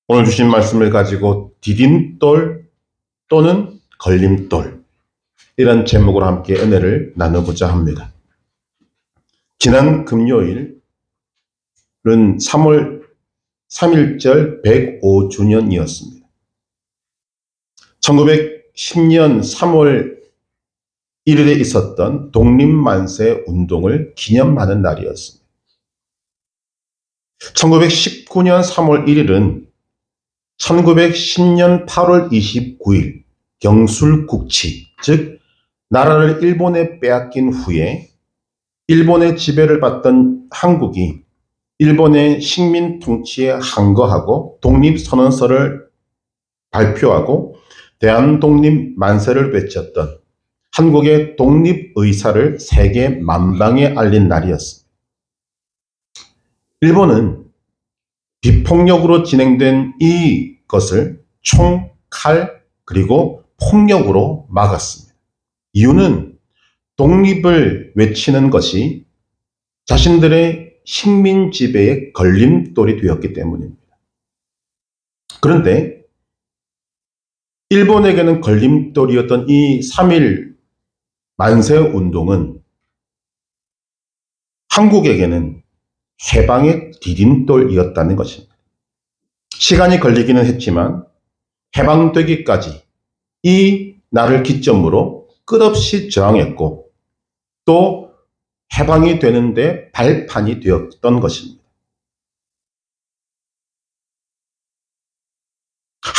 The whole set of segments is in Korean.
오늘 주신 말씀을 가지고 디딤돌 또는 걸림돌, 이런 제목으로 함께 은혜를 나누고자 합니다. 지난 금요일은 3월 3일절 105주년이었습니다. 1910년 3월 1일에 있었던 독립만세 운동을 기념하는 날이었습니다. 1919년 3월 1일은 1910년 8월 29일 경술국치, 즉 나라를 일본에 빼앗긴 후에 일본의 지배를 받던 한국이 일본의 식민 통치에 항거하고 독립선언서를 발표하고 대한독립 만세를 외쳤던 한국의 독립의사를 세계 만방에 알린 날이었습니다. 일본은 비폭력으로 진행된 이것을 총, 칼, 그리고 폭력으로 막았습니다. 이유는 독립을 외치는 것이 자신들의 식민 지배의 걸림돌이 되었기 때문입니다. 그런데 일본에게는 걸림돌이었던 이 3.1 만세 운동은 한국에게는 해방의 디딤돌이었다는 것입니다. 시간이 걸리기는 했지만 해방되기까지 이 날을 기점으로 끝없이 저항했고 또 해방이 되는데 발판이 되었던 것입니다.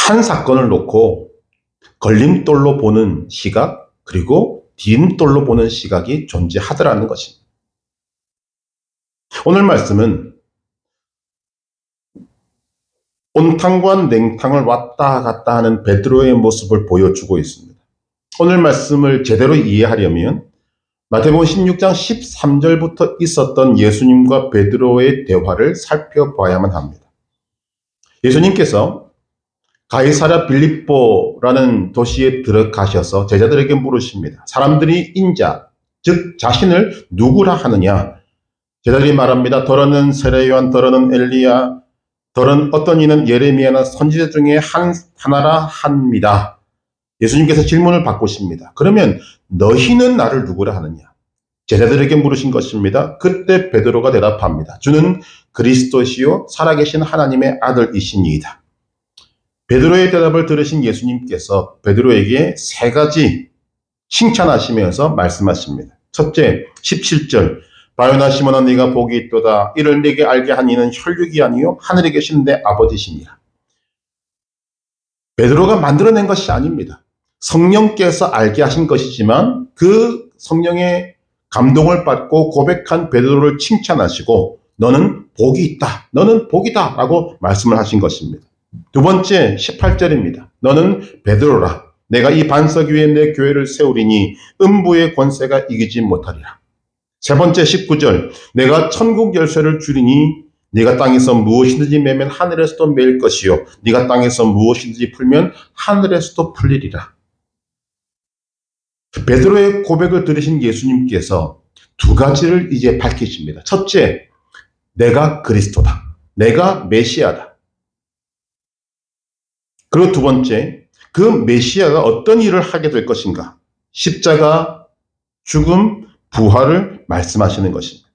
한 사건을 놓고 걸림돌로 보는 시각, 그리고 디딤돌로 보는 시각이 존재하더라는 것입니다. 오늘 말씀은 온탕과 냉탕을 왔다 갔다 하는 베드로의 모습을 보여주고 있습니다. 오늘 말씀을 제대로 이해하려면 마태복음 16장 13절부터 있었던 예수님과 베드로의 대화를 살펴봐야만 합니다. 예수님께서 가이사랴 빌립보라는 도시에 들어가셔서 제자들에게 물으십니다. 사람들이 인자, 즉 자신을 누구라 하느냐? 제자들이 말합니다. 더러는 세례 요한, 더러는 엘리야, 더러는 어떤 이는 예레미야나 선지자 중에 하나라 합니다. 예수님께서 질문을 바꾸십니다. 그러면 너희는 나를 누구라 하느냐? 제자들에게 물으신 것입니다. 그때 베드로가 대답합니다. 주는 그리스도시요 살아계신 하나님의 아들이시니이다. 베드로의 대답을 들으신 예수님께서 베드로에게 세 가지 칭찬하시면서 말씀하십니다. 첫째, 17절. 바요나 시몬아 네가 복이 있도다. 이를 네게 알게 한 이는 혈육이 아니요 하늘에 계신 내 아버지시니라. 베드로가 만들어낸 것이 아닙니다. 성령께서 알게 하신 것이지만 그 성령의 감동을 받고 고백한 베드로를 칭찬하시고 너는 복이 있다. 너는 복이다. 라고 말씀을 하신 것입니다. 두 번째 18절입니다. 너는 베드로라. 내가 이 반석 위에 내 교회를 세우리니 음부의 권세가 이기지 못하리라. 세 번째 19절. 내가 천국 열쇠를 주리니 네가 땅에서 무엇이든지 매면 하늘에서도 매일 것이요 네가 땅에서 무엇이든지 풀면 하늘에서도 풀리리라. 베드로의 고백을 들으신 예수님께서 두 가지를 이제 밝히십니다. 첫째, 내가 그리스도다. 내가 메시아다. 그리고 두 번째, 그 메시아가 어떤 일을 하게 될 것인가? 십자가, 죽음, 부활을 말씀하시는 것입니다.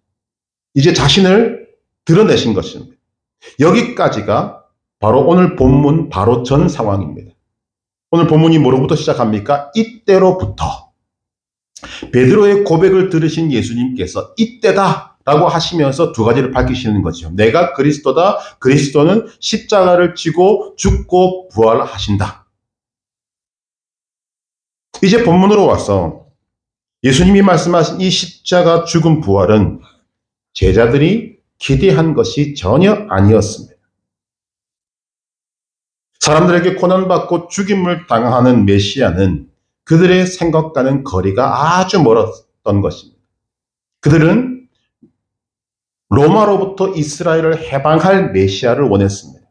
이제 자신을 드러내신 것입니다. 여기까지가 바로 오늘 본문 바로 전 상황입니다. 오늘 본문이 뭐로부터 시작합니까? 이때로부터. 베드로의 고백을 들으신 예수님께서 이때다 라고 하시면서 두 가지를 밝히시는 거죠. 내가 그리스도다. 그리스도는 십자가를 지고 죽고 부활하신다. 이제 본문으로 와서 예수님이 말씀하신 이 십자가 죽음 부활은 제자들이 기대한 것이 전혀 아니었습니다. 사람들에게 고난받고 죽임을 당하는 메시아는 그들의 생각과는 거리가 아주 멀었던 것입니다. 그들은 로마로부터 이스라엘을 해방할 메시아를 원했습니다.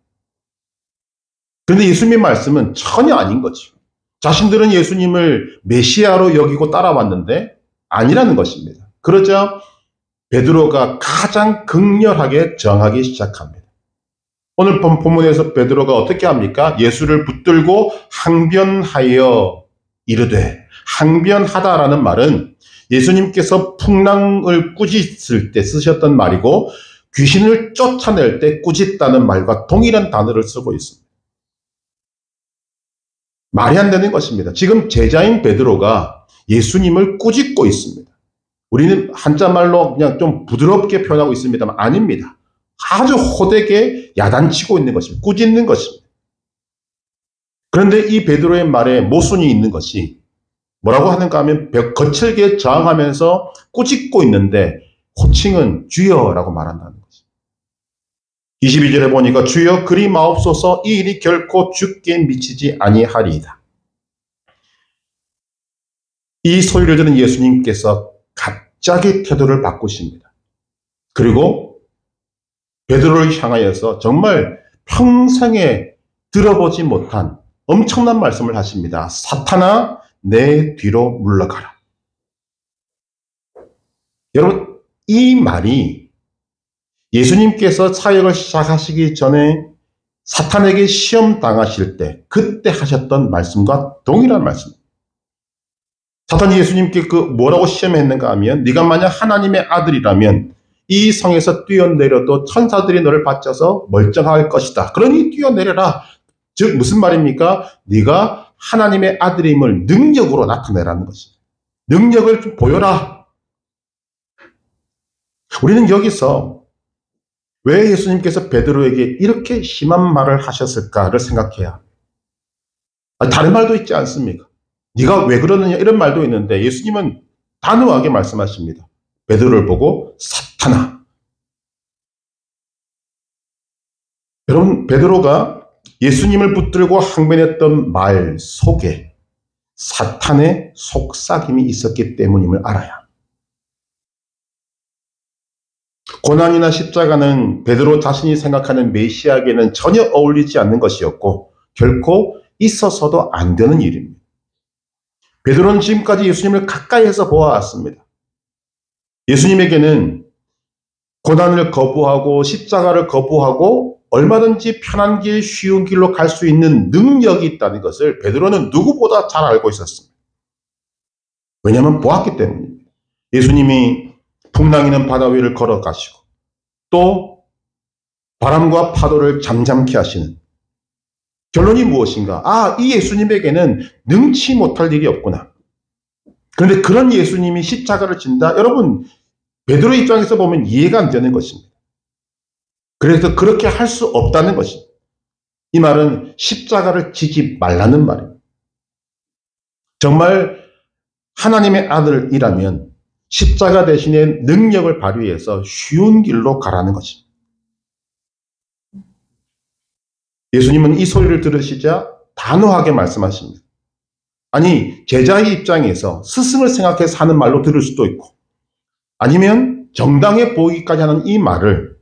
그런데 예수님의 말씀은 전혀 아닌 거죠. 자신들은 예수님을 메시아로 여기고 따라왔는데 아니라는 것입니다. 그러자 베드로가 가장 극렬하게 정하기 시작합니다. 오늘 본문에서 베드로가 어떻게 합니까? 예수를 붙들고 항변하여 이르되, 항변하다라는 말은 예수님께서 풍랑을 꾸짖을 때 쓰셨던 말이고 귀신을 쫓아낼 때 꾸짖다는 말과 동일한 단어를 쓰고 있습니다. 말이 안 되는 것입니다. 지금 제자인 베드로가 예수님을 꾸짖고 있습니다. 우리는 한자말로 그냥 좀 부드럽게 표현하고 있습니다만 아닙니다. 아주 호되게 야단치고 있는 것입니다. 꾸짖는 것입니다. 그런데 이 베드로의 말에 모순이 있는 것이 뭐라고 하는가 하면 거칠게 저항하면서 꾸짖고 있는데 호칭은 주여라고 말한다는 것입니다. 22절에 보니까 주여 그리 마옵소서 이 일이 결코 주께 미치지 아니하리이다. 이 소리를 들은 예수님께서 갑자기 태도를 바꾸십니다. 그리고 베드로를 향하여서 정말 평생에 들어보지 못한 엄청난 말씀을 하십니다. 사탄아 내 뒤로 물러가라. 여러분 이 말이 예수님께서 사역을 시작하시기 전에 사탄에게 시험 당하실 때 그때 하셨던 말씀과 동일한 말씀입니다. 사탄이 예수님께 뭐라고 시험했는가 하면 네가 만약 하나님의 아들이라면 이 성에서 뛰어내려도 천사들이 너를 받쳐서 멀쩡할 것이다. 그러니 뛰어내려라. 즉 무슨 말입니까? 네가 하나님의 아들임을 능력으로 나타내라는 것입니다. 능력을 좀 보여라. 우리는 여기서 왜 예수님께서 베드로에게 이렇게 심한 말을 하셨을까를 생각해야 합니다. 다른 말도 있지 않습니까? 네가 왜 그러느냐 이런 말도 있는데 예수님은 단호하게 말씀하십니다. 베드로를 보고 사탄아. 여러분 베드로가 예수님을 붙들고 항변했던 말 속에 사탄의 속삭임이 있었기 때문임을 알아야 합니다. 고난이나 십자가는 베드로 자신이 생각하는 메시아에게는 전혀 어울리지 않는 것이었고 결코 있어서도 안 되는 일입니다. 베드로는 지금까지 예수님을 가까이에서 보아왔습니다. 예수님에게는 고난을 거부하고 십자가를 거부하고 얼마든지 편한 길, 쉬운 길로 갈 수 있는 능력이 있다는 것을 베드로는 누구보다 잘 알고 있었습니다. 왜냐하면 보았기 때문입니다. 예수님이 풍랑이는 바다 위를 걸어가시고 또 바람과 파도를 잠잠케 하시는 결론이 무엇인가? 이 예수님에게는 능치 못할 일이 없구나. 그런데 그런 예수님이 십자가를 진다? 여러분 베드로 입장에서 보면 이해가 안 되는 것입니다. 그래서 그렇게 할 수 없다는 것입니다. 이 말은 십자가를 지지 말라는 말입니다. 정말 하나님의 아들이라면 십자가 대신에 능력을 발휘해서 쉬운 길로 가라는 것입니다. 예수님은 이 소리를 들으시자 단호하게 말씀하십니다. 아니 제자의 입장에서 스승을 생각해서 하는 말로 들을 수도 있고 아니면 정당해 보이기까지 하는 이 말을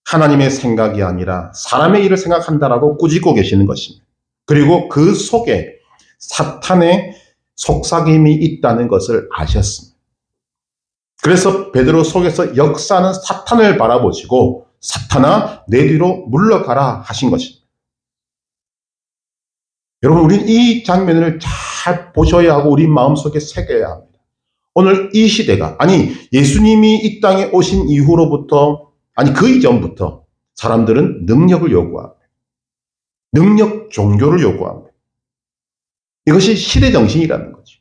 하나님의 생각이 아니라 사람의 일을 생각한다라고 꾸짖고 계시는 것입니다. 그리고 그 속에 사탄의 속삭임이 있다는 것을 아셨습니다. 그래서 베드로 속에서 역사하는 사탄을 바라보시고 사탄아 내 뒤로 물러가라 하신 것입니다. 여러분 우리는 이 장면을 잘 보셔야 하고 우리 마음속에 새겨야 합니다. 오늘 이 시대가 예수님이 이 땅에 오신 이후로부터 그 이전부터 사람들은 능력을 요구합니다. 능력 종교를 요구합니다. 이것이 시대 정신이라는 거죠.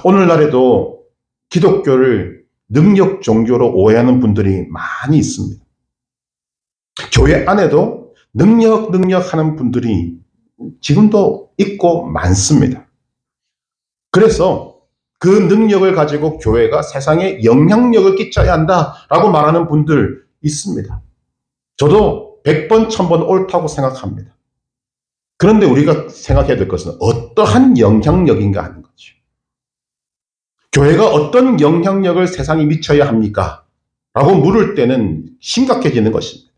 오늘날에도 기독교를 능력 종교로 오해하는 분들이 많이 있습니다. 교회 안에도 능력 하는 분들이 지금도 있고 많습니다. 그래서 그 능력을 가지고 교회가 세상에 영향력을 끼쳐야 한다라고 말하는 분들 있습니다. 저도 100번, 1000번 옳다고 생각합니다. 그런데 우리가 생각해야 될 것은 어떠한 영향력인가 하는 거죠. 교회가 어떤 영향력을 세상에 미쳐야 합니까? 라고 물을 때는 심각해지는 것입니다.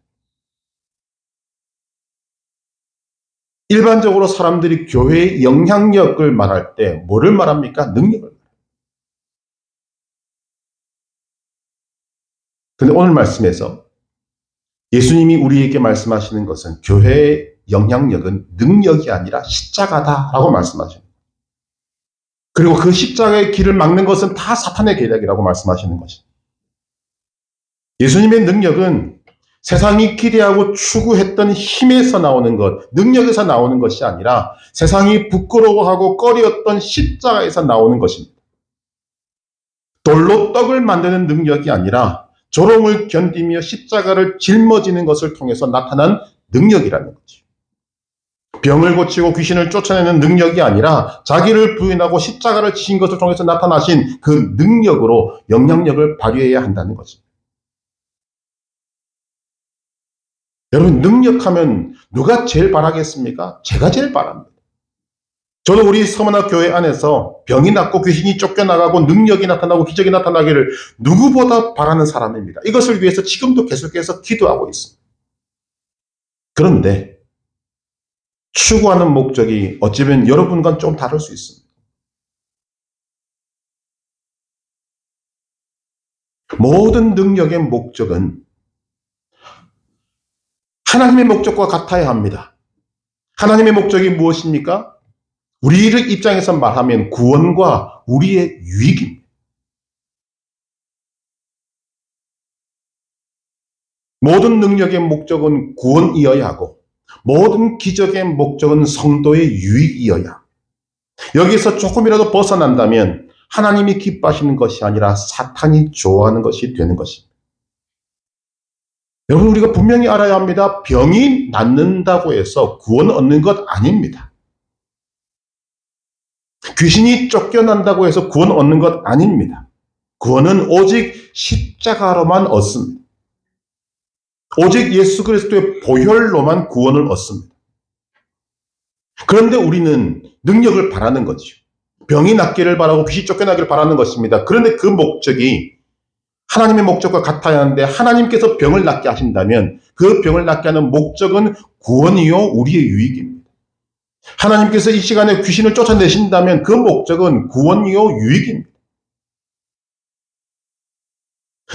일반적으로 사람들이 교회의 영향력을 말할 때 뭐를 말합니까? 능력을. 그런데 오늘 말씀에서 예수님이 우리에게 말씀하시는 것은 교회의 영향력은 능력이 아니라 십자가다라고 말씀하십니다. 그리고 그 십자가의 길을 막는 것은 다 사탄의 계략이라고 말씀하시는 것입니다. 예수님의 능력은 세상이 기대하고 추구했던 힘에서 나오는 것, 능력에서 나오는 것이 아니라 세상이 부끄러워하고 꺼리었던 십자가에서 나오는 것입니다. 돌로 떡을 만드는 능력이 아니라 조롱을 견디며 십자가를 짊어지는 것을 통해서 나타난 능력이라는 거죠. 병을 고치고 귀신을 쫓아내는 능력이 아니라 자기를 부인하고 십자가를 지신 것을 통해서 나타나신 그 능력으로 영향력을 발휘해야 한다는 거죠. 여러분, 능력하면 누가 제일 바라겠습니까? 제가 제일 바랍니다. 저도 우리 서문화 교회 안에서 병이 낫고 귀신이 쫓겨나가고 능력이 나타나고 기적이 나타나기를 누구보다 바라는 사람입니다. 이것을 위해서 지금도 계속해서 기도하고 있습니다. 그런데 추구하는 목적이 어찌보면 여러분과는 좀 다를 수 있습니다. 모든 능력의 목적은 하나님의 목적과 같아야 합니다. 하나님의 목적이 무엇입니까? 우리를 입장에서 말하면 구원과 우리의 유익입니다. 모든 능력의 목적은 구원이어야 하고 모든 기적의 목적은 성도의 유익이어야. 여기서 조금이라도 벗어난다면 하나님이 기뻐하시는 것이 아니라 사탄이 좋아하는 것이 되는 것입니다. 여러분, 우리가 분명히 알아야 합니다. 병이 낫는다고 해서 구원 얻는 것 아닙니다. 귀신이 쫓겨난다고 해서 구원 얻는 것 아닙니다. 구원은 오직 십자가로만 얻습니다. 오직 예수 그리스도의 보혈로만 구원을 얻습니다. 그런데 우리는 능력을 바라는 거죠. 병이 낫기를 바라고 귀신이 쫓겨나기를 바라는 것입니다. 그런데 그 목적이 하나님의 목적과 같아야 하는데 하나님께서 병을 낫게 하신다면 그 병을 낫게 하는 목적은 구원이요 우리의 유익입니다. 하나님께서 이 시간에 귀신을 쫓아내신다면 그 목적은 구원이요 유익입니다.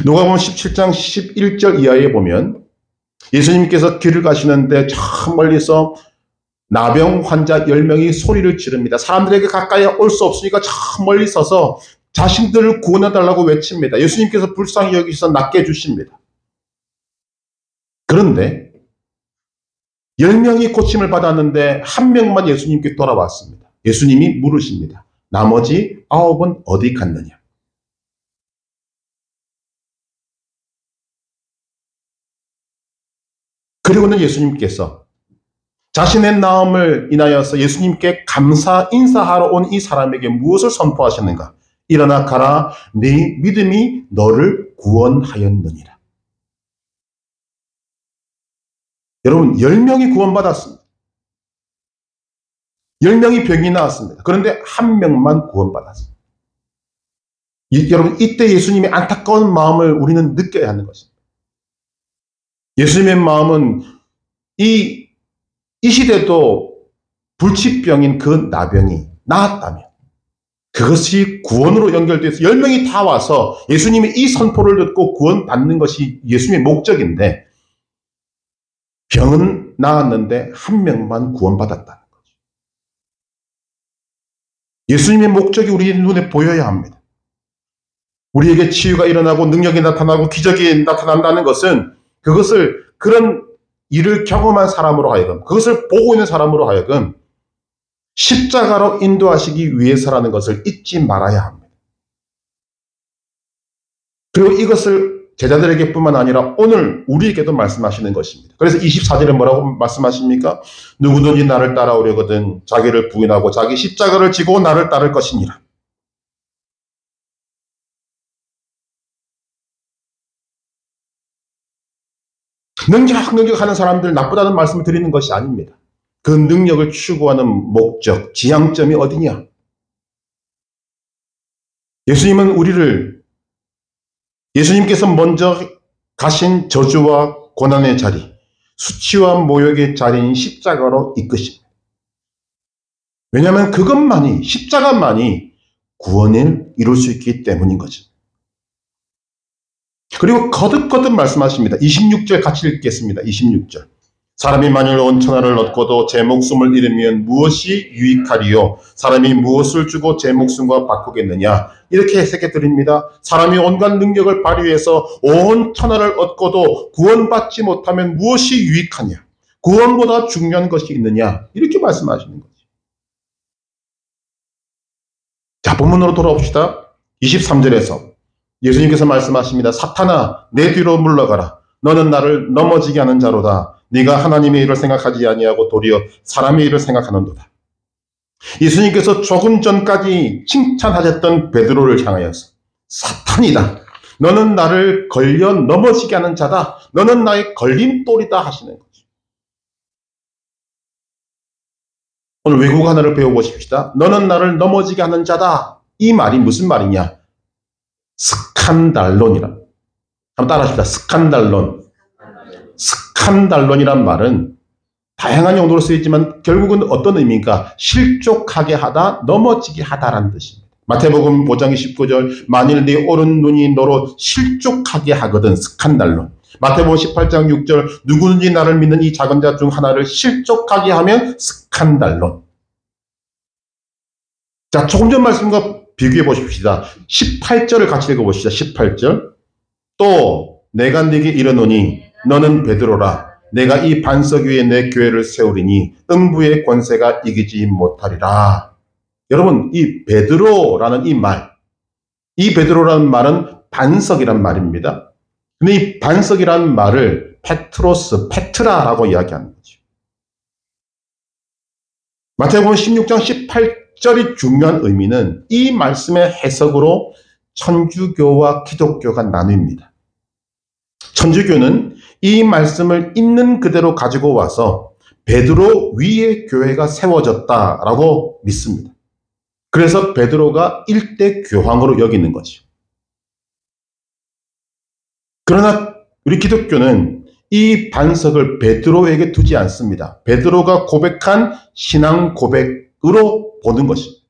누가복음 17장 11절 이하에 보면 예수님께서 길을 가시는데 저 멀리서 나병 환자 10명이 소리를 지릅니다. 사람들에게 가까이 올 수 없으니까 저 멀리 서서 자신들을 구원해달라고 외칩니다. 예수님께서 불쌍히 여기서 낫게 해주십니다. 그런데 10명이 고침을 받았는데 한 명만 예수님께 돌아왔습니다. 예수님이 물으십니다. 나머지 9은 어디 갔느냐? 그리고는 예수님께서 자신의 나음을 인하여서 예수님께 감사 인사하러 온 이 사람에게 무엇을 선포하셨는가? 일어나 가라, 네 믿음이 너를 구원하였느니라. 여러분, 10명이 구원받았습니다. 10명이 병이 나았습니다. 그런데 한 명만 구원받았습니다. 여러분, 이때 예수님의 안타까운 마음을 우리는 느껴야 하는 것입니다. 예수님의 마음은 이 시대도 불치병인 그 나병이 나았다면 그것이 구원으로 연결돼서 10명이 다 와서 예수님의 이 선포를 듣고 구원받는 것이 예수님의 목적인데 병은 나았는데 한 명만 구원받았다는 거죠. 예수님의 목적이 우리 눈에 보여야 합니다. 우리에게 치유가 일어나고 능력이 나타나고 기적이 나타난다는 것은 그것을 그런 일을 경험한 사람으로 하여금 그것을 보고 있는 사람으로 하여금 십자가로 인도하시기 위해서라는 것을 잊지 말아야 합니다. 그리고 이것을 제자들에게 뿐만 아니라 오늘 우리에게도 말씀하시는 것입니다. 그래서 24절에 뭐라고 말씀하십니까? 누구든지 나를 따라오려거든 자기를 부인하고 자기 십자가를 지고 나를 따를 것이니라. 능력하는 사람들 나쁘다는 말씀을 드리는 것이 아닙니다. 그 능력을 추구하는 목적, 지향점이 어디냐? 예수님께서 먼저 가신 저주와 고난의 자리, 수치와 모욕의 자리인 십자가로 이끄십니다. 왜냐하면 그것만이, 십자가만이 구원을 이룰 수 있기 때문인 거죠. 그리고 거듭거듭 말씀하십니다. 26절 같이 읽겠습니다. 26절. 사람이 만일 온 천하를 얻고도 제 목숨을 잃으면 무엇이 유익하리요? 사람이 무엇을 주고 제 목숨과 바꾸겠느냐? 이렇게 해석해 드립니다. 사람이 온갖 능력을 발휘해서 온 천하를 얻고도 구원받지 못하면 무엇이 유익하냐? 구원보다 중요한 것이 있느냐? 이렇게 말씀하시는 거죠. 자, 본문으로 돌아옵시다. 23절에서 예수님께서 말씀하십니다. 사탄아, 내 뒤로 물러가라. 너는 나를 넘어지게 하는 자로다. 네가 하나님의 일을 생각하지 아니하고 도리어 사람의 일을 생각하는도다. 예수님께서 조금 전까지 칭찬하셨던 베드로를 향하여서 사탄이다. 너는 나를 걸려 넘어지게 하는 자다. 너는 나의 걸림돌이다 하시는 거죠. 오늘 외국어 하나를 배워보십시다. 너는 나를 넘어지게 하는 자다. 이 말이 무슨 말이냐? 스칸달론이라. 한번 따라하십시다. 스칸달론. 스칸달론이란 말은 다양한 용도로 쓰이지만 결국은 어떤 의미인가? 실족하게 하다, 넘어지게 하다라는 뜻입니다. 마태복음 5장 19절 만일 네 오른 눈이 너로 실족하게 하거든 스칸달론. 마태복음 18장 6절 누구든지 나를 믿는 이 작은 자 중 하나를 실족하게 하면 스칸달론. 자, 조금 전 말씀과 비교해 보십시다. 18절을 같이 읽어보시다. 18절. 또 내가 네게 이르노니 너는 베드로라. 내가 이 반석 위에 내 교회를 세우리니 음부의 권세가 이기지 못하리라. 여러분, 이 베드로라는 이 말, 이 베드로라는 말은 반석이란 말입니다. 근데 이 반석이란 말을 페트로스, 페트라라고 이야기하는 거죠. 마태복음 16장 18절이 중요한 의미는 이 말씀의 해석으로 천주교와 기독교가 나뉩니다. 천주교는 이 말씀을 있는 그대로 가지고 와서 베드로 위에 교회가 세워졌다라고 믿습니다. 그래서 베드로가 일대 교황으로 여기는 거죠. 그러나 우리 기독교는 이 반석을 베드로에게 두지 않습니다. 베드로가 고백한 신앙 고백으로 보는 것입니다.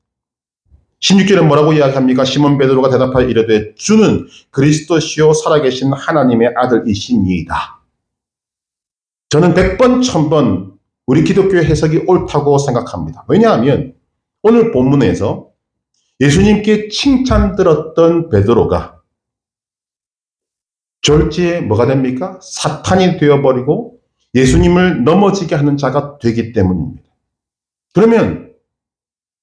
16절에 뭐라고 이야기합니까? 시몬 베드로가 대답하여 이르되 주는 그리스도시요 살아계신 하나님의 아들이시니이다. 저는 100번 1000번 우리 기독교의 해석이 옳다고 생각합니다. 왜냐하면 오늘 본문에서 예수님께 칭찬 들었던 베드로가 졸지에 뭐가 됩니까? 사탄이 되어버리고 예수님을 넘어지게 하는 자가 되기 때문입니다. 그러면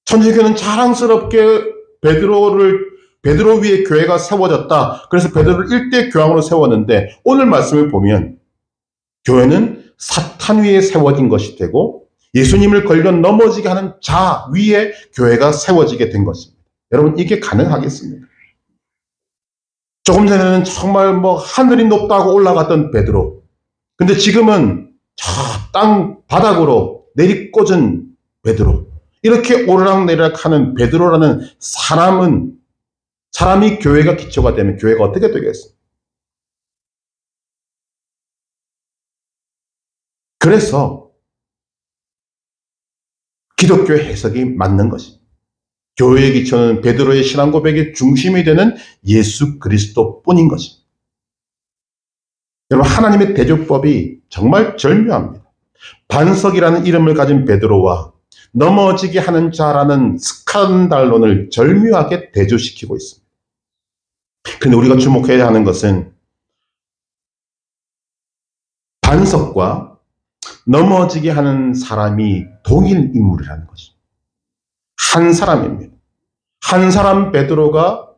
천주교는 자랑스럽게 베드로 위에 교회가 세워졌다. 그래서 베드로를 일대 교황으로 세웠는데 오늘 말씀을 보면 교회는 사탄 위에 세워진 것이 되고 예수님을 걸려 넘어지게 하는 자 위에 교회가 세워지게 된 것입니다. 여러분, 이게 가능하겠습니까? 조금 전에는 정말 하늘이 높다고 올라갔던 베드로. 근데 지금은 저 땅 바닥으로 내리꽂은 베드로. 이렇게 오르락내리락 하는 베드로라는 사람이 교회가 기초가 되면 교회가 어떻게 되겠어요? 그래서 기독교의 해석이 맞는 것입니다. 교회의 기초는 베드로의 신앙 고백의 중심이 되는 예수 그리스도뿐인 것입니다. 여러분, 하나님의 대조법이 정말 절묘합니다. 반석이라는 이름을 가진 베드로와 넘어지게 하는 자라는 스칸달론을 절묘하게 대조시키고 있습니다. 그런데 우리가 주목해야 하는 것은 반석과 넘어지게 하는 사람이 동일 인물이라는 것입니다. 한 사람입니다. 한 사람 베드로가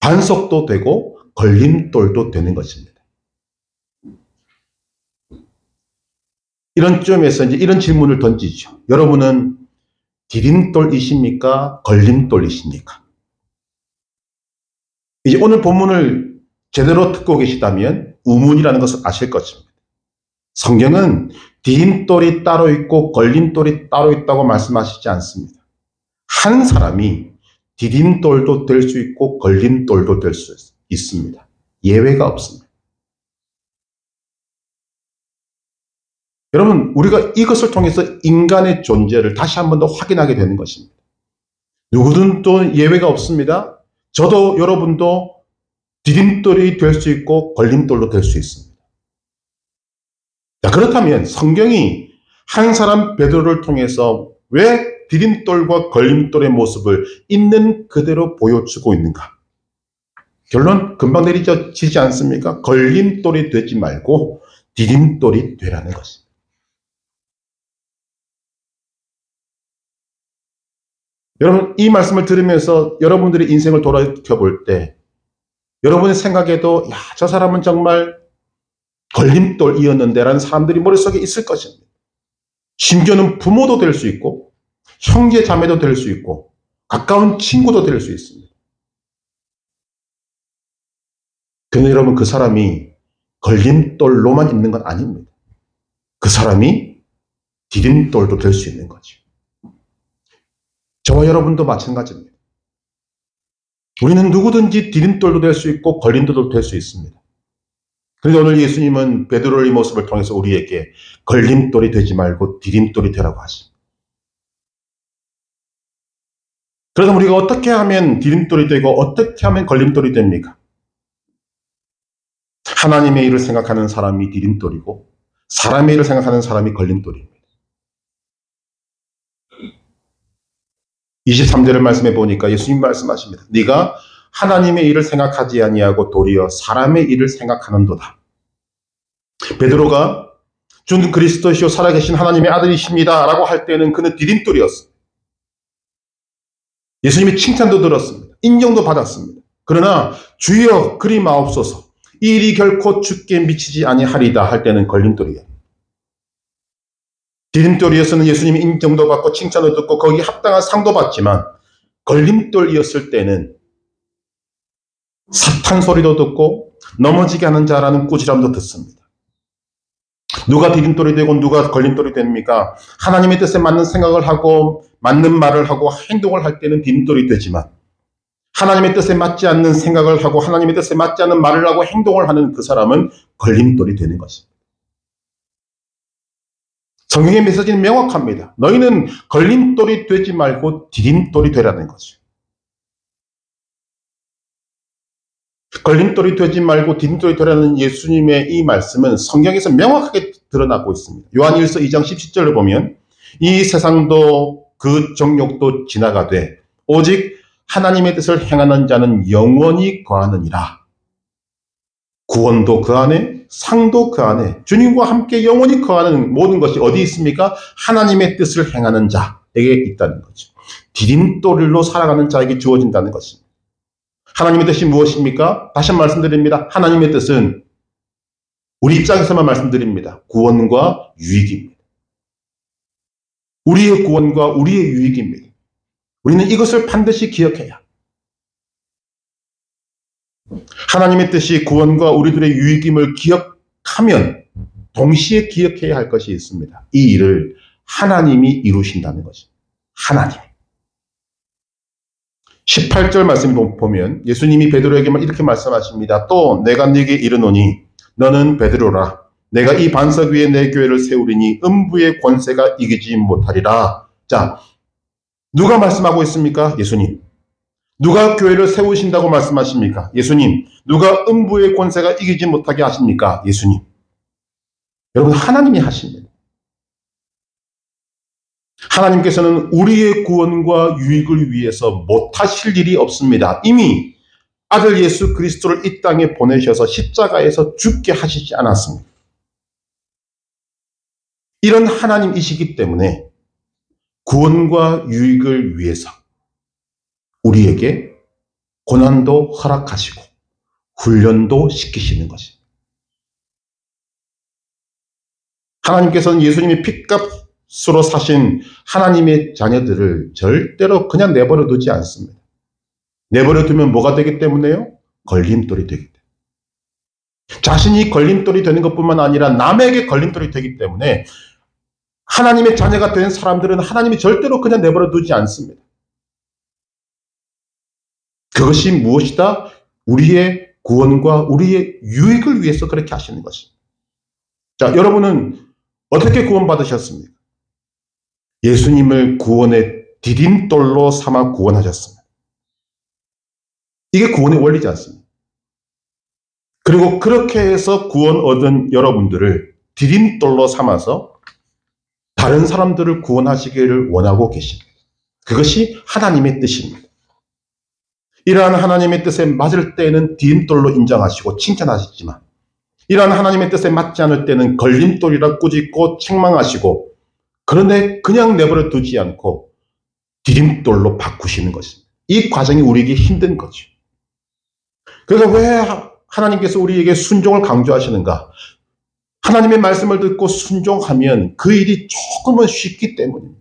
반석도 되고 걸림돌도 되는 것입니다. 이런 점에서 이제 이런 질문을 던지죠. 여러분은 디딤돌이십니까? 걸림돌이십니까? 이제 오늘 본문을 제대로 듣고 계시다면 우문이라는 것을 아실 것입니다. 성경은 디딤돌이 따로 있고 걸림돌이 따로 있다고 말씀하시지 않습니다. 한 사람이 디딤돌도 될 수 있고 걸림돌도 될 수 있습니다. 예외가 없습니다. 여러분, 우리가 이것을 통해서 인간의 존재를 다시 한 번 더 확인하게 되는 것입니다. 누구든 또 예외가 없습니다. 저도 여러분도 디딤돌이 될 수 있고 걸림돌도 될 수 있습니다. 자, 그렇다면 성경이 한 사람 베드로를 통해서 왜 디딤돌과 걸림돌의 모습을 있는 그대로 보여주고 있는가? 결론 금방 내리지지 않습니까? 걸림돌이 되지 말고 디딤돌이 되라는 것입니다. 여러분, 이 말씀을 들으면서 여러분들의 인생을 돌아볼 때 여러분의 생각에도 야, 저 사람은 정말 걸림돌이었는데 라는 사람들이 머릿속에 있을 것입니다. 심지어는 부모도 될 수 있고 형제 자매도 될 수 있고 가까운 친구도 될 수 있습니다. 그런데 여러분, 그 사람이 걸림돌로만 있는 건 아닙니다. 그 사람이 디딤돌도 될 수 있는 거죠. 저와 여러분도 마찬가지입니다. 우리는 누구든지 디딤돌도 될 수 있고 걸림돌도 될 수 있습니다. 그런데 오늘 예수님은 베드로의 모습을 통해서 우리에게 걸림돌이 되지 말고 디딤돌이 되라고 하십니다. 그래서 우리가 어떻게 하면 디딤돌이 되고 어떻게 하면 걸림돌이 됩니까? 하나님의 일을 생각하는 사람이 디딤돌이고 사람의 일을 생각하는 사람이 걸림돌입니다. 23절을 말씀해 보니까 예수님 말씀하십니다. 네가 하나님의 일을 생각하지 아니하고 도리어 사람의 일을 생각하는도다. 베드로가 주 그리스도시요 살아계신 하나님의 아들이십니다 라고 할 때는 그는 디딤돌이었습니다. 예수님의 칭찬도 들었습니다. 인정도 받았습니다. 그러나 주여 그리 마옵소서 이 일이 결코 주께 미치지 아니하리다 할 때는 걸림돌이에요. 디딤돌이어서는 예수님이 인정도 받고 칭찬도 듣고 거기에 합당한 상도 받지만 걸림돌이었을 때는 사탄 소리도 듣고 넘어지게 하는 자라는 꾸지람도 듣습니다. 누가 디딤돌이 되고 누가 걸림돌이 됩니까? 하나님의 뜻에 맞는 생각을 하고 맞는 말을 하고 행동을 할 때는 디딤돌이 되지만 하나님의 뜻에 맞지 않는 생각을 하고 하나님의 뜻에 맞지 않는 말을 하고 행동을 하는 그 사람은 걸림돌이 되는 것입니다. 성경의 메시지는 명확합니다. 너희는 걸림돌이 되지 말고 디딤돌이 되라는 거죠. 걸림돌이 되지 말고 디딤돌이 되라는 예수님의 이 말씀은 성경에서 명확하게 드러나고 있습니다. 요한 1서 2장 17절을 보면 이 세상도 그 정욕도 지나가되 오직 하나님의 뜻을 행하는 자는 영원히 거하느니라. 구원도 그 안에, 상도 그 안에, 주님과 함께 영원히 거하는 모든 것이 어디 있습니까? 하나님의 뜻을 행하는 자에게 있다는 거죠. 디딤돌로 살아가는 자에게 주어진다는 것입니다. 하나님의 뜻이 무엇입니까? 다시 말씀드립니다. 하나님의 뜻은 우리 입장에서만 말씀드립니다. 구원과 유익입니다. 우리의 구원과 우리의 유익입니다. 우리는 이것을 반드시 기억해야. 하나님의 뜻이 구원과 우리들의 유익임을 기억하면 동시에 기억해야 할 것이 있습니다. 이 일을 하나님이 이루신다는 것입니다. 하나님. 18절 말씀 보면 예수님이 베드로에게만 이렇게 말씀하십니다. 또 내가 네게 이르노니 너는 베드로라. 내가 이 반석 위에 내 교회를 세우리니 음부의 권세가 이기지 못하리라. 자, 누가 말씀하고 있습니까? 예수님. 누가 교회를 세우신다고 말씀하십니까? 예수님. 누가 음부의 권세가 이기지 못하게 하십니까? 예수님. 여러분, 하나님이 하십니다. 하나님께서는 우리의 구원과 유익을 위해서 못하실 일이 없습니다. 이미 아들 예수 그리스도를 이 땅에 보내셔서 십자가에서 죽게 하시지 않았습니다. 이런 하나님이시기 때문에 구원과 유익을 위해서 우리에게 고난도 허락하시고 훈련도 시키시는 것입니다. 하나님께서는 예수님이 핏값으로 사신 하나님의 자녀들을 절대로 그냥 내버려 두지 않습니다. 내버려 두면 뭐가 되기 때문에요? 걸림돌이 되기 때문에. 자신이 걸림돌이 되는 것뿐만 아니라 남에게 걸림돌이 되기 때문에 하나님의 자녀가 된 사람들은 하나님이 절대로 그냥 내버려 두지 않습니다. 그것이 무엇이다? 우리의 구원과 우리의 유익을 위해서 그렇게 하시는 것입니다. 자, 여러분은 어떻게 구원받으셨습니까? 예수님을 구원의 디딤돌로 삼아 구원하셨습니다. 이게 구원의 원리지 않습니까? 그리고 그렇게 해서 구원 얻은 여러분들을 디딤돌로 삼아서 다른 사람들을 구원하시기를 원하고 계십니다. 그것이 하나님의 뜻입니다. 이러한 하나님의 뜻에 맞을 때에는 디딤돌로 인정하시고 칭찬하시지만 이러한 하나님의 뜻에 맞지 않을 때는 걸림돌이라 꾸짖고 책망하시고 그런데 그냥 내버려 두지 않고 디딤돌로 바꾸시는 것입니다. 이 과정이 우리에게 힘든 거죠. 그래서 왜 하나님께서 우리에게 순종을 강조하시는가? 하나님의 말씀을 듣고 순종하면 그 일이 조금은 쉽기 때문입니다.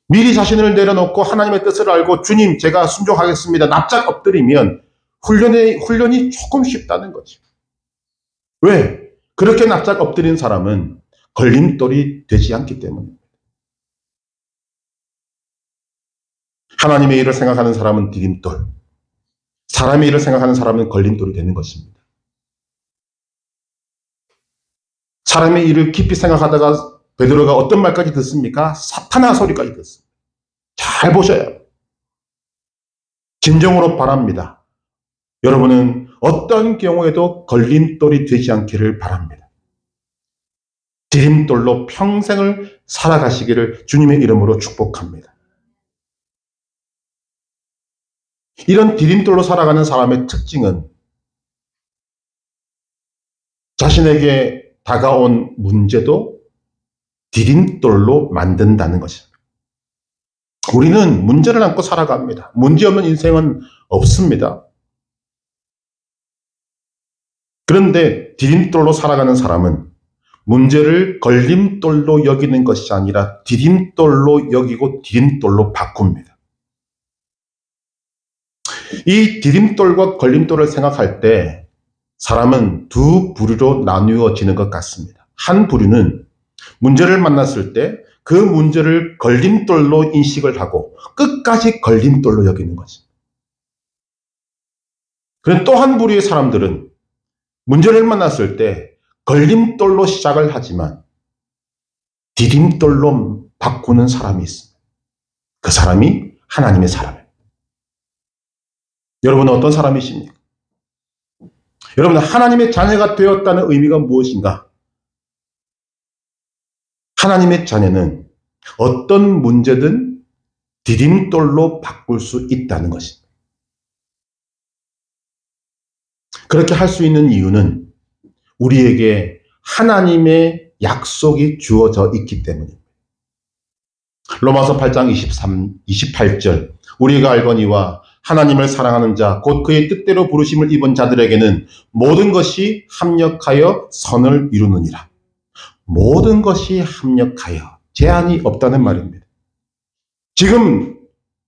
미리 자신을 내려놓고 하나님의 뜻을 알고 주님 제가 순종하겠습니다. 납작 엎드리면 훈련이 조금 쉽다는 거죠. 왜? 그렇게 납작 엎드린 사람은 걸림돌이 되지 않기 때문입니다. 하나님의 일을 생각하는 사람은 디딤돌, 사람의 일을 생각하는 사람은 걸림돌이 되는 것입니다. 사람의 일을 깊이 생각하다가 베드로가 어떤 말까지 듣습니까? 사탄아 소리까지 듣습니다. 잘 보셔야 해요. 진정으로 바랍니다. 여러분은 어떤 경우에도 걸림돌이 되지 않기를 바랍니다. 디딤돌로 평생을 살아가시기를 주님의 이름으로 축복합니다. 이런 디딤돌로 살아가는 사람의 특징은 자신에게 다가온 문제도 디딤돌로 만든다는 것입니다. 우리는 문제를 안고 살아갑니다. 문제 없는 인생은 없습니다. 그런데 디딤돌로 살아가는 사람은 문제를 걸림돌로 여기는 것이 아니라 디딤돌로 여기고 디딤돌로 바꿉니다. 이 디딤돌과 걸림돌을 생각할 때 사람은 두 부류로 나누어지는 것 같습니다. 한 부류는 문제를 만났을 때 그 문제를 걸림돌로 인식을 하고 끝까지 걸림돌로 여기는 것입니다. 그런데 또 한 부류의 사람들은 문제를 만났을 때 걸림돌로 시작을 하지만 디딤돌로 바꾸는 사람이 있습니다. 그 사람이 하나님의 사람입니다. 여러분은 어떤 사람이십니까? 여러분 하나님의 자녀가 되었다는 의미가 무엇인가? 하나님의 자녀는 어떤 문제든 디딤돌로 바꿀 수 있다는 것입니다. 그렇게 할 수 있는 이유는 우리에게 하나님의 약속이 주어져 있기 때문입니다. 로마서 8장 28절 우리가 알거니와 하나님을 사랑하는 자 곧 그의 뜻대로 부르심을 입은 자들에게는 모든 것이 합력하여 선을 이루느니라. 모든 것이 합력하여 제한이 없다는 말입니다. 지금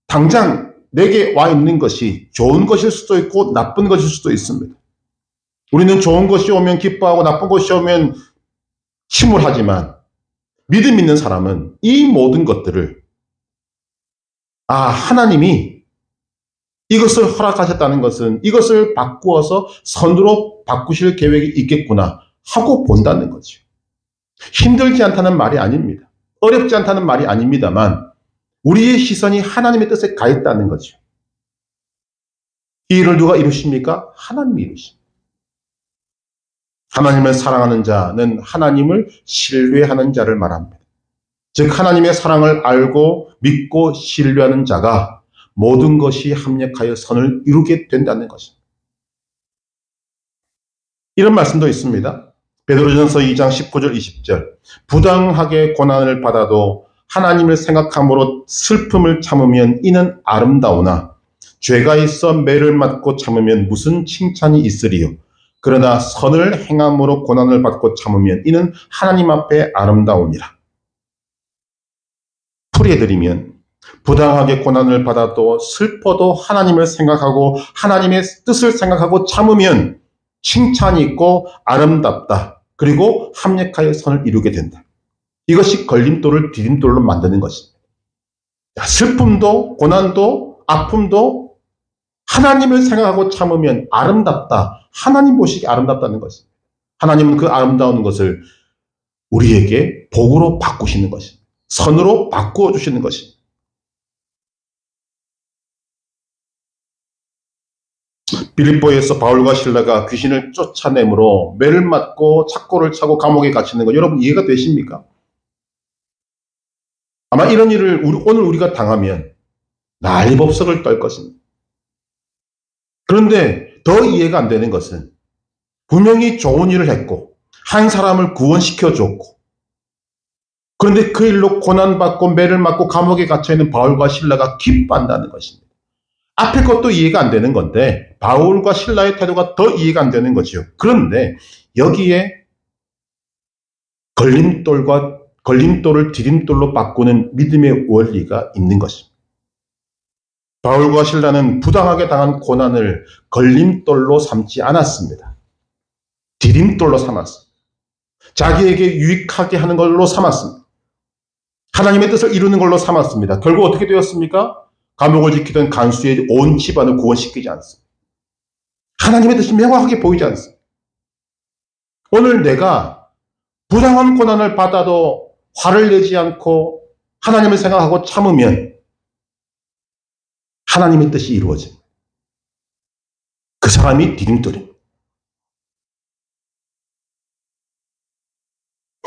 당장 내게 와 있는 것이 좋은 것일 수도 있고 나쁜 것일 수도 있습니다. 우리는 좋은 것이 오면 기뻐하고 나쁜 것이 오면 침울하지만 믿음 있는 사람은 이 모든 것들을 하나님이 이것을 허락하셨다는 것은 이것을 바꾸어서 선으로 바꾸실 계획이 있겠구나 하고 본다는 거죠. 힘들지 않다는 말이 아닙니다. 어렵지 않다는 말이 아닙니다만 우리의 시선이 하나님의 뜻에 가 있다는 거죠. 이 일을 누가 이루십니까? 하나님이 이루십니다. 하나님을 사랑하는 자는 하나님을 신뢰하는 자를 말합니다. 즉 하나님의 사랑을 알고 믿고 신뢰하는 자가 모든 것이 합력하여 선을 이루게 된다는 것입니다. 이런 말씀도 있습니다. 베드로전서 2장 19절 20절 부당하게 고난을 받아도 하나님을 생각함으로 슬픔을 참으면 이는 아름다우나 죄가 있어 매를 맞고 참으면 무슨 칭찬이 있으리요. 그러나 선을 행함으로 고난을 받고 참으면 이는 하나님 앞에 아름다우니라. 풀이해드리면 부당하게 고난을 받아도 슬퍼도 하나님을 생각하고 하나님의 뜻을 생각하고 참으면 칭찬이 있고 아름답다. 그리고 합력하여 선을 이루게 된다. 이것이 걸림돌을 디딤돌로 만드는 것입니다. 슬픔도 고난도 아픔도 하나님을 생각하고 참으면 아름답다. 하나님 보시기에 아름답다는 것입니다. 하나님은 그 아름다운 것을 우리에게 복으로 바꾸시는 것입니다. 선으로 바꾸어 주시는 것입니다. 빌립보에서 바울과 실라가 귀신을 쫓아내므로 매를 맞고 착고를 차고 감옥에 갇히는 거 여러분 이해가 되십니까? 아마 이런 일을 오늘 우리가 당하면 난리법석을 떨 것입니다. 그런데 더 이해가 안 되는 것은 분명히 좋은 일을 했고 한 사람을 구원시켜 줬고 그런데 그 일로 고난받고 매를 맞고 감옥에 갇혀있는 바울과 실라가 기뻐한다는 것입니다. 앞에 것도 이해가 안 되는 건데 바울과 실라의 태도가 더 이해가 안 되는 거죠. 그런데 여기에 걸림돌을 디딤돌로 바꾸는 믿음의 원리가 있는 것입니다. 바울과 실라는 부당하게 당한 고난을 걸림돌로 삼지 않았습니다. 디딤돌로 삼았습니다. 자기에게 유익하게 하는 걸로 삼았습니다. 하나님의 뜻을 이루는 걸로 삼았습니다. 결국 어떻게 되었습니까? 감옥을 지키던 간수의 온 집안을 구원시키지 않습니다. 하나님의 뜻이 명확하게 보이지 않습니다. 오늘 내가 부당한 고난을 받아도 화를 내지 않고 하나님을 생각하고 참으면 하나님의 뜻이 이루어집니다. 그 사람이 디딤돌입니다.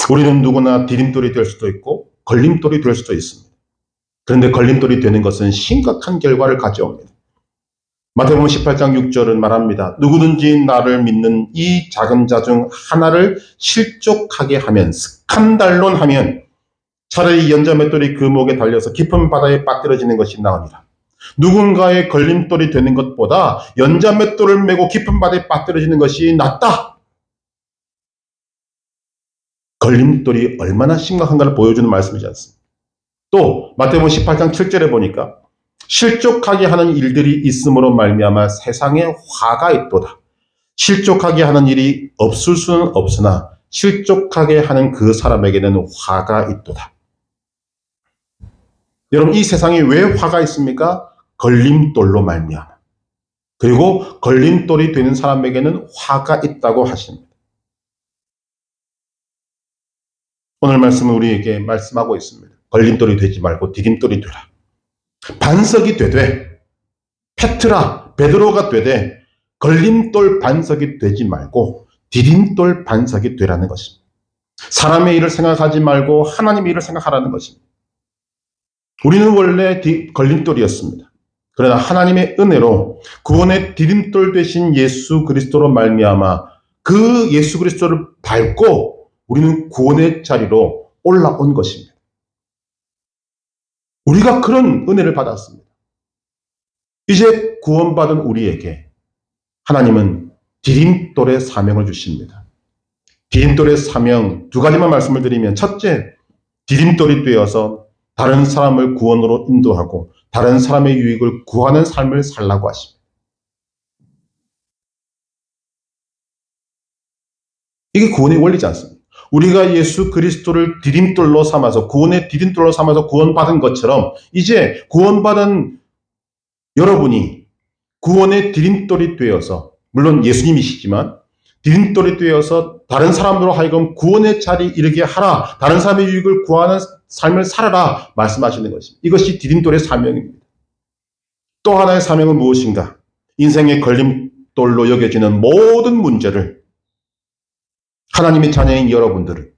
우리는 누구나 디딤돌이 될 수도 있고 걸림돌이 될 수도 있습니다. 그런데 걸림돌이 되는 것은 심각한 결과를 가져옵니다. 마태복음 18장 6절은 말합니다. 누구든지 나를 믿는 이 작은 자 중 하나를 실족하게 하면 스칸달론 하면 차라리 연자맷돌이 그 목에 달려서 깊은 바다에 빠뜨려지는 것이 나으니라. 누군가의 걸림돌이 되는 것보다 연자맷돌을 메고 깊은 바다에 빠뜨려지는 것이 낫다. 걸림돌이 얼마나 심각한가를 보여주는 말씀이지 않습니까? 또 마태복음 18장 7절에 보니까 실족하게 하는 일들이 있음으로 말미암아 세상에 화가 있도다. 실족하게 하는 일이 없을 수는 없으나 실족하게 하는 그 사람에게는 화가 있도다. 여러분 이 세상에 왜 화가 있습니까? 걸림돌로 말미암아. 그리고 걸림돌이 되는 사람에게는 화가 있다고 하십니다. 오늘 말씀은 우리에게 말씀하고 있습니다. 걸림돌이 되지 말고 디딤돌이 되라. 반석이 되되 페트라, 베드로가 되되 걸림돌 반석이 되지 말고 디딤돌 반석이 되라는 것입니다. 사람의 일을 생각하지 말고 하나님의 일을 생각하라는 것입니다. 우리는 원래 걸림돌이었습니다. 그러나 하나님의 은혜로 구원의 디딤돌 되신 예수 그리스도로 말미암아 그 예수 그리스도를 밟고 우리는 구원의 자리로 올라온 것입니다. 우리가 그런 은혜를 받았습니다. 이제 구원받은 우리에게 하나님은 디딤돌의 사명을 주십니다. 디딤돌의 사명 두 가지만 말씀을 드리면 첫째, 디딤돌이 되어서 다른 사람을 구원으로 인도하고 다른 사람의 유익을 구하는 삶을 살라고 하십니다. 이게 구원의 원리지 않습니까? 우리가 예수 그리스도를 디딤돌로 삼아서 구원의 디딤돌로 삼아서 구원받은 것처럼 이제 구원받은 여러분이 구원의 디딤돌이 되어서 물론 예수님이시지만 디딤돌이 되어서 다른 사람으로 하여금 구원의 자리에 이르게 하라. 다른 사람의 유익을 구하는 삶을 살아라 말씀하시는 것입니다. 이것이 디딤돌의 사명입니다. 또 하나의 사명은 무엇인가? 인생의 걸림돌로 여겨지는 모든 문제를 하나님의 자녀인 여러분들은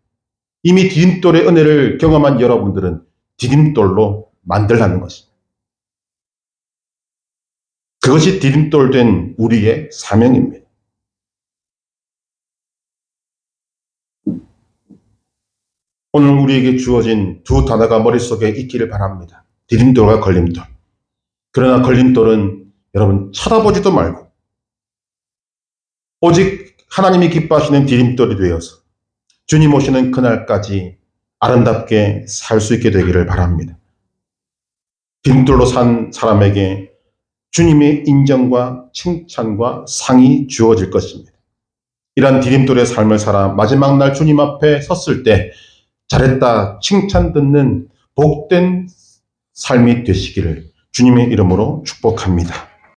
이미 디딤돌의 은혜를 경험한 여러분들은 디딤돌로 만들라는 것입니다. 그것이 디딤돌 된 우리의 사명입니다. 오늘 우리에게 주어진 두 단어가 머릿속에 있기를 바랍니다. 디딤돌과 걸림돌. 그러나 걸림돌은 여러분 쳐다보지도 말고 오직 하나님이 기뻐하시는 디딤돌이 되어서 주님 오시는 그날까지 아름답게 살 수 있게 되기를 바랍니다. 디딤돌로 산 사람에게 주님의 인정과 칭찬과 상이 주어질 것입니다. 이러한 디딤돌의 삶을 살아 마지막 날 주님 앞에 섰을 때 잘했다 칭찬 듣는 복된 삶이 되시기를 주님의 이름으로 축복합니다.